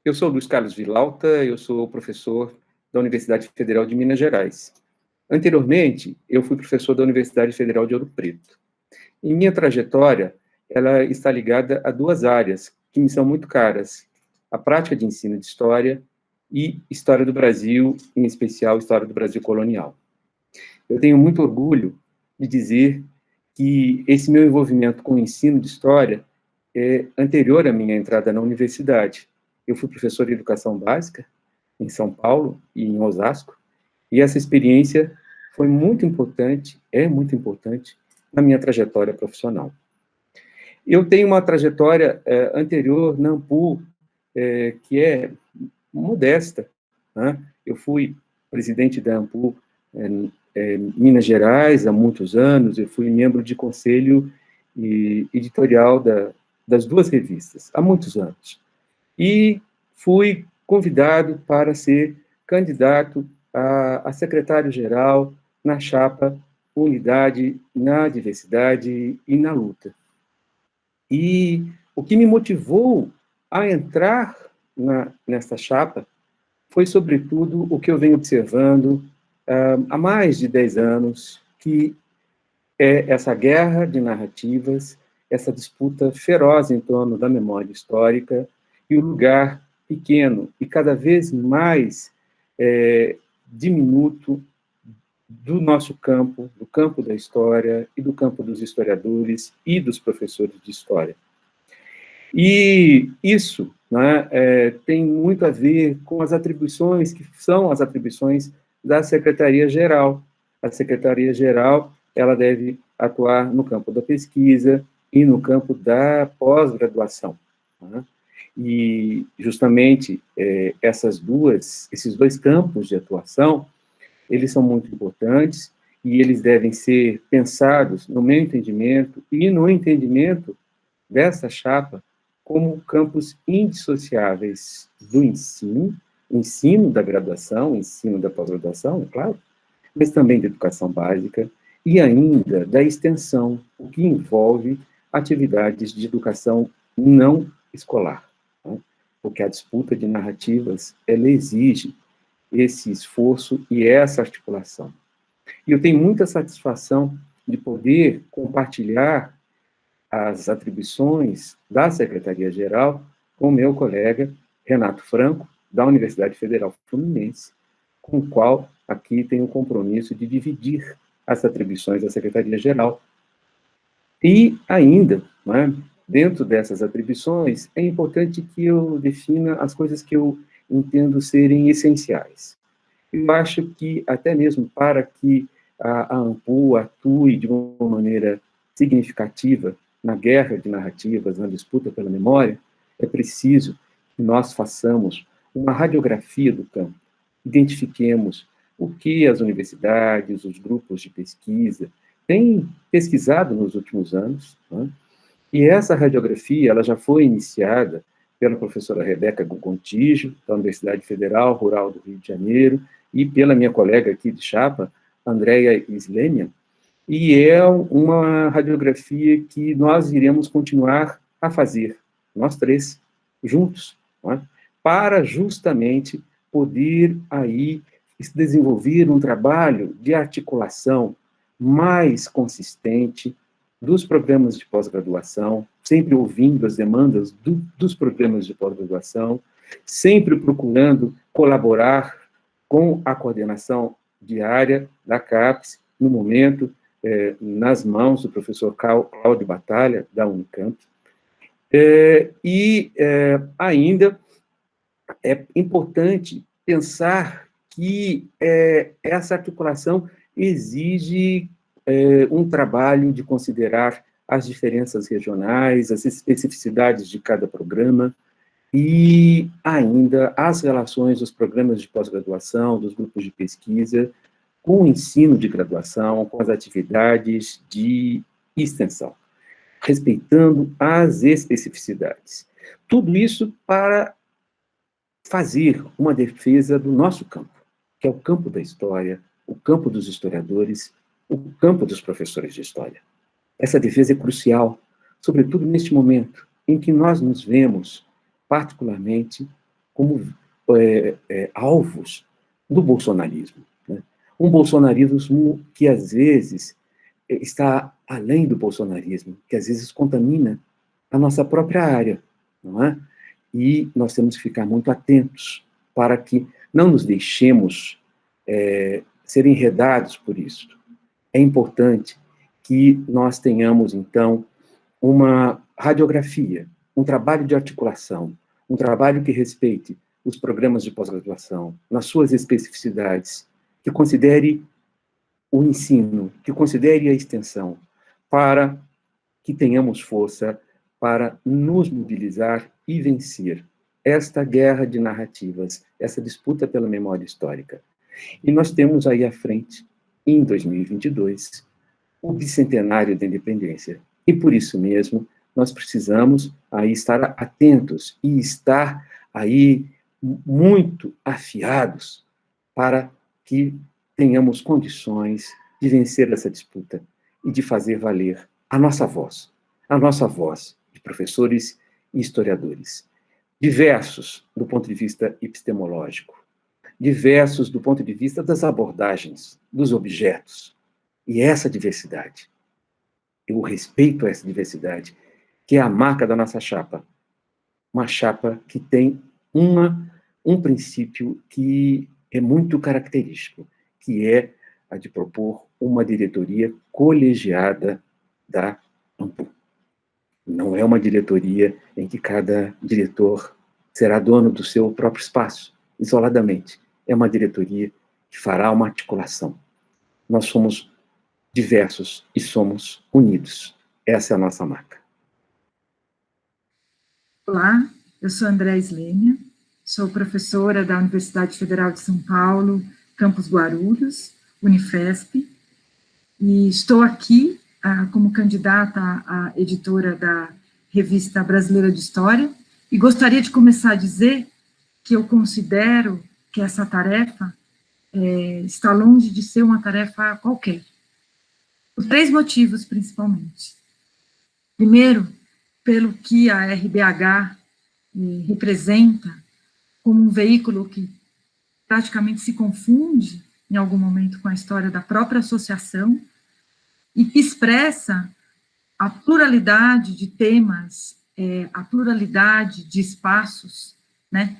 Eu sou Luiz Carlos Vilauta, eu sou professor da Universidade Federal de Minas Gerais. Anteriormente, eu fui professor da Universidade Federal de Ouro Preto. E minha trajetória, ela está ligada a duas áreas que me são muito caras: a prática de ensino de história e história do Brasil, em especial história do Brasil colonial. Eu tenho muito orgulho de dizer que esse meu envolvimento com o ensino de história é anterior à minha entrada na universidade. Eu fui professor de educação básica em São Paulo e em Osasco, e essa experiência foi muito importante, é muito importante na minha trajetória profissional. Eu tenho uma trajetória anterior na AMPU, que é modesta, né? Eu fui presidente da AMPU Minas Gerais há muitos anos, eu fui membro de conselho editorial das duas revistas há muitos anos. E fui convidado para ser candidato a secretário-geral na chapa Unidade na Diversidade e na Luta. E o que me motivou a entrar nessa chapa foi, sobretudo, o que eu venho observando há mais de 10 anos, que é essa guerra de narrativas, essa disputa feroz em torno da memória histórica e o lugar pequeno e cada vez mais diminuto do nosso campo, do campo da história e do campo dos historiadores e dos professores de história. E isso, né, tem muito a ver com as atribuições que são as atribuições da Secretaria-Geral. A Secretaria-Geral, ela deve atuar no campo da pesquisa e no campo da pós-graduação, né? E, justamente, esses dois campos de atuação, eles são muito importantes e eles devem ser pensados, no meu entendimento, e no entendimento dessa chapa, como campos indissociáveis do ensino da graduação, ensino da pós-graduação, é claro, mas também da educação básica e ainda da extensão, o que envolve atividades de educação não escolar, né? Porque a disputa de narrativas, ela exige esse esforço e essa articulação. E eu tenho muita satisfação de poder compartilhar as atribuições da Secretaria-Geral com o meu colega Renato Franco, da Universidade Federal Fluminense, com o qual aqui tenho o compromisso de dividir as atribuições da Secretaria-Geral. E ainda, né, dentro dessas atribuições, é importante que eu defina as coisas que eu entendo serem essenciais. Eu acho que, até mesmo para que a AMPU atue de uma maneira significativa na guerra de narrativas, na disputa pela memória, é preciso que nós façamos uma radiografia do campo, identifiquemos o que as universidades, os grupos de pesquisa têm pesquisado nos últimos anos, né? E essa radiografia, ela já foi iniciada pela professora Rebeca Gontijo, da Universidade Federal Rural do Rio de Janeiro, e pela minha colega aqui de chapa, Andréia Slenian, e é uma radiografia que nós iremos continuar a fazer, nós três, juntos, né, para justamente poder aí desenvolver um trabalho de articulação mais consistente dos programas de pós-graduação, sempre ouvindo as demandas dos programas de pós-graduação, sempre procurando colaborar com a coordenação diária da CAPES, no momento, nas mãos do professor Cláudio Batalha, da Unicamp. Ainda é importante pensar que essa articulação exige um trabalho de considerar as diferenças regionais, as especificidades de cada programa, e ainda as relações dos programas de pós-graduação, dos grupos de pesquisa, com o ensino de graduação, com as atividades de extensão, respeitando as especificidades. Tudo isso para fazer uma defesa do nosso campo, que é o campo da história, o campo dos historiadores, o campo dos professores de história. Essa defesa é crucial, sobretudo neste momento em que nós nos vemos, particularmente, como alvos do bolsonarismo, né? Um bolsonarismo que, às vezes, está além do bolsonarismo, que, às vezes, contamina a nossa própria área, não é? E nós temos que ficar muito atentos para que não nos deixemos ser enredados por isso. É importante que nós tenhamos, então, uma radiografia, um trabalho de articulação, um trabalho que respeite os programas de pós-graduação, nas suas especificidades, que considere o ensino, que considere a extensão, para que tenhamos força para nos mobilizar e vencer esta guerra de narrativas, essa disputa pela memória histórica. E nós temos aí à frente, em 2022, o bicentenário da independência. E por isso mesmo, nós precisamos aí estar atentos e estar aí muito afiados para que tenhamos condições de vencer essa disputa e de fazer valer a nossa voz de professores e historiadores, diversos do ponto de vista epistemológico, diversos do ponto de vista das abordagens, dos objetos. E essa diversidade, eu respeito essa diversidade, que é a marca da nossa chapa. Uma chapa que tem um princípio que é muito característico, que é a de propor uma diretoria colegiada da AMPU. Não é uma diretoria em que cada diretor será dono do seu próprio espaço, isoladamente. É uma diretoria que fará uma articulação. Nós somos diversos e somos unidos. Essa é a nossa marca. Olá, eu sou Andréa Slênia, sou professora da Universidade Federal de São Paulo, campus Guarulhos, Unifesp, e estou aqui como candidata à editora da Revista Brasileira de História, e gostaria de começar a dizer que eu considero que essa tarefa está longe de ser uma tarefa qualquer, por 3 motivos, principalmente. Primeiro, pelo que a RBH representa como um veículo que praticamente se confunde, em algum momento, com a história da própria associação, e que expressa a pluralidade de temas, a pluralidade de espaços, né,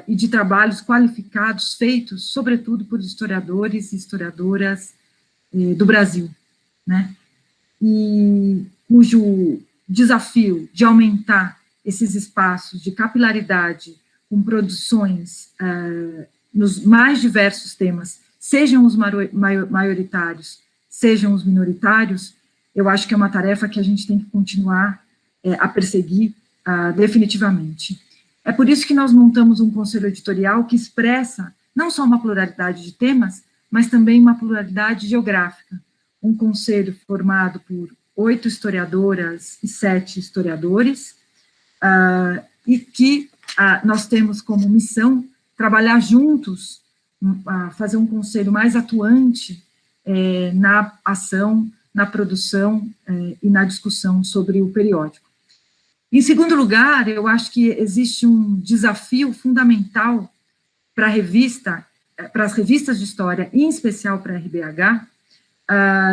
e de trabalhos qualificados feitos, sobretudo, por historiadores e historiadoras do Brasil, né, e cujo desafio de aumentar esses espaços de capilaridade com produções nos mais diversos temas, sejam os maioritários, sejam os minoritários, eu acho que é uma tarefa que a gente tem que continuar a perseguir definitivamente. É por isso que nós montamos um conselho editorial que expressa não só uma pluralidade de temas, mas também uma pluralidade geográfica. Um conselho formado por 8 historiadoras e 7 historiadores, e que nós temos como missão trabalhar juntos, fazer um conselho mais atuante na ação, na produção e na discussão sobre o periódico. Em segundo lugar, eu acho que existe um desafio fundamental para para as revistas de história, em especial para a RBH,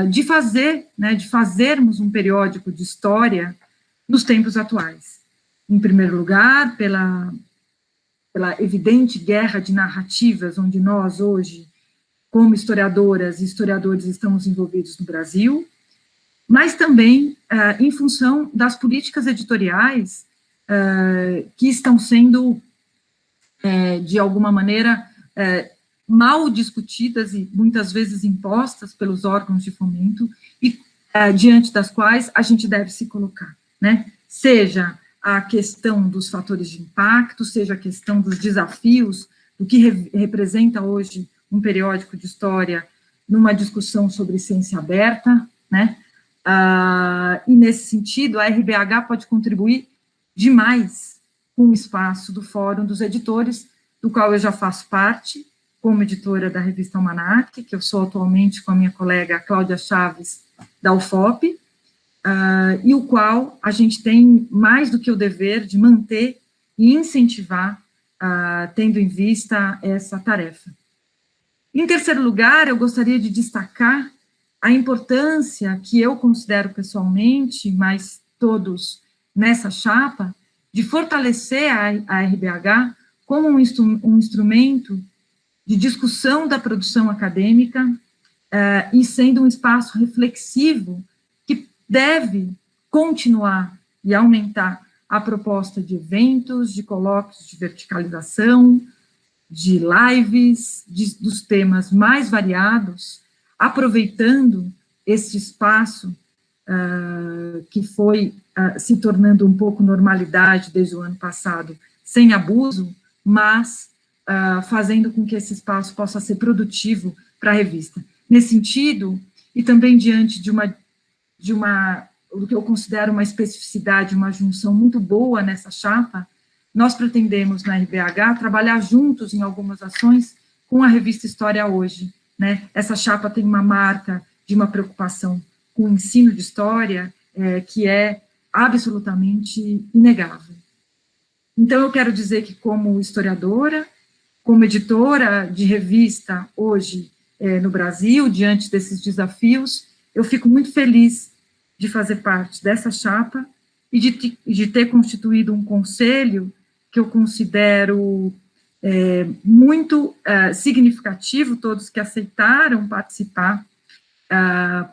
de fazermos um periódico de história nos tempos atuais. Em primeiro lugar, pela evidente guerra de narrativas, onde nós, hoje, como historiadoras e historiadores, estamos envolvidos no Brasil, mas também em função das políticas editoriais que estão sendo, de alguma maneira, mal discutidas e muitas vezes impostas pelos órgãos de fomento e diante das quais a gente deve se colocar, né? Seja a questão dos fatores de impacto, seja a questão dos desafios, do que representa hoje um periódico de história numa discussão sobre ciência aberta, né? E nesse sentido, a RBH pode contribuir demais com o espaço do Fórum dos Editores, do qual eu já faço parte, como editora da revista Almanac, que eu sou atualmente com a minha colega Cláudia Chaves, da UFOP, e o qual a gente tem mais do que o dever de manter e incentivar tendo em vista essa tarefa. Em terceiro lugar, eu gostaria de destacar a importância que eu considero pessoalmente, mas todos nessa chapa, de fortalecer a RBH como um instrumento de discussão da produção acadêmica e sendo um espaço reflexivo que deve continuar e aumentar a proposta de eventos, de colóquios de verticalização, de lives, dos temas mais variados, aproveitando esse espaço que foi se tornando um pouco normalidade desde o ano passado, sem abuso, mas fazendo com que esse espaço possa ser produtivo para a revista. Nesse sentido, e também diante de o que eu considero uma especificidade, uma junção muito boa nessa chapa, nós pretendemos, na RBH, trabalhar juntos em algumas ações com a revista História Hoje, né? Essa chapa tem uma marca de uma preocupação com o ensino de história, que é absolutamente inegável. Então, eu quero dizer que, como historiadora, como editora de revista hoje no Brasil, diante desses desafios, eu fico muito feliz de fazer parte dessa chapa e de ter constituído um conselho que eu considero muito significativo, todos que aceitaram participar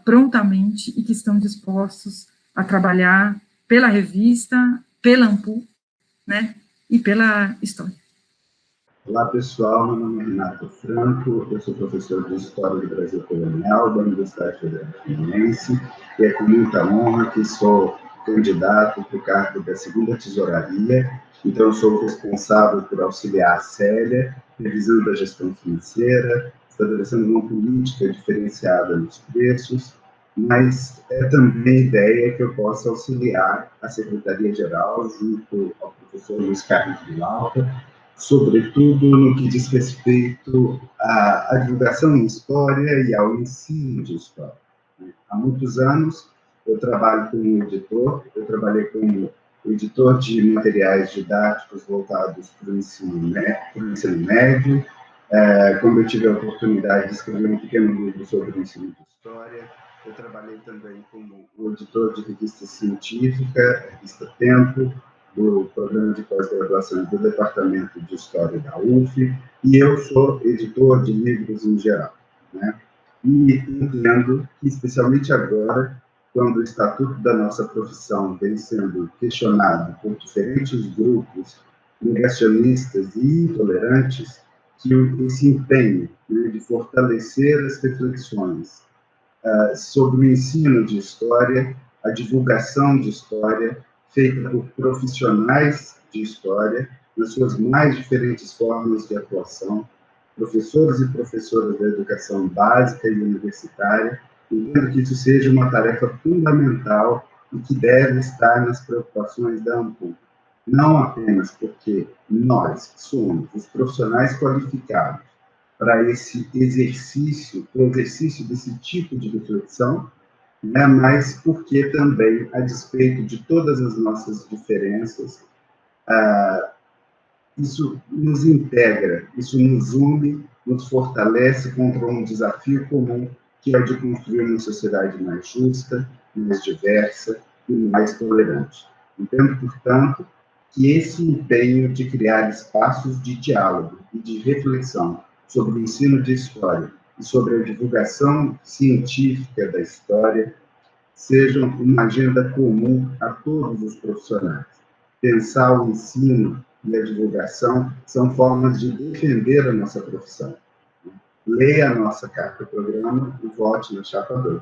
prontamente e que estão dispostos a trabalhar pela revista, pela AMPU, né, e pela história. Olá, pessoal, meu nome é Renato Franco, eu sou professor de História do Brasil Colonial da Universidade Federal Fluminense, e é com muita honra que sou candidato para o cargo da segunda tesouraria. Então, eu sou responsável por auxiliar a Célia, revisando a gestão financeira, estabelecendo uma política diferenciada nos preços, mas é também a ideia que eu possa auxiliar a Secretaria-Geral, junto ao professor Luiz Carlos Villalta, sobretudo no que diz respeito à divulgação em história e ao ensino de história. Há muitos anos, eu trabalho como editor, eu trabalhei como editor de materiais didáticos voltados para o ensino médio, quando eu tive a oportunidade de escrever um pequeno livro sobre o ensino de história. Eu trabalhei também como editor de revista científica, revista Tempo, do programa de pós-graduação do Departamento de História da UF, e eu sou editor de livros em geral, né? E entendo que, especialmente agora, quando o estatuto da nossa profissão vem sendo questionado por diferentes grupos negacionistas e intolerantes, que esse empenho, né, de fortalecer as reflexões sobre o ensino de história, a divulgação de história, feita por profissionais de história, nas suas mais diferentes formas de atuação, professores e professoras da educação básica e universitária, entendo que isso seja uma tarefa fundamental e que deve estar nas preocupações da AMPU. Não apenas porque nós somos os profissionais qualificados para esse exercício, o exercício desse tipo de reflexão, né, mas porque também, a despeito de todas as nossas diferenças, isso nos integra, isso nos une, nos fortalece contra um desafio comum, que é o de construir uma sociedade mais justa, mais diversa e mais tolerante. Entendo, portanto, que esse empenho de criar espaços de diálogo e de reflexão sobre o ensino de história e sobre a divulgação científica da história sejam uma agenda comum a todos os profissionais. Pensar o ensino e a divulgação são formas de defender a nossa profissão. Leia a nossa carta-programa e vote na chapa 2.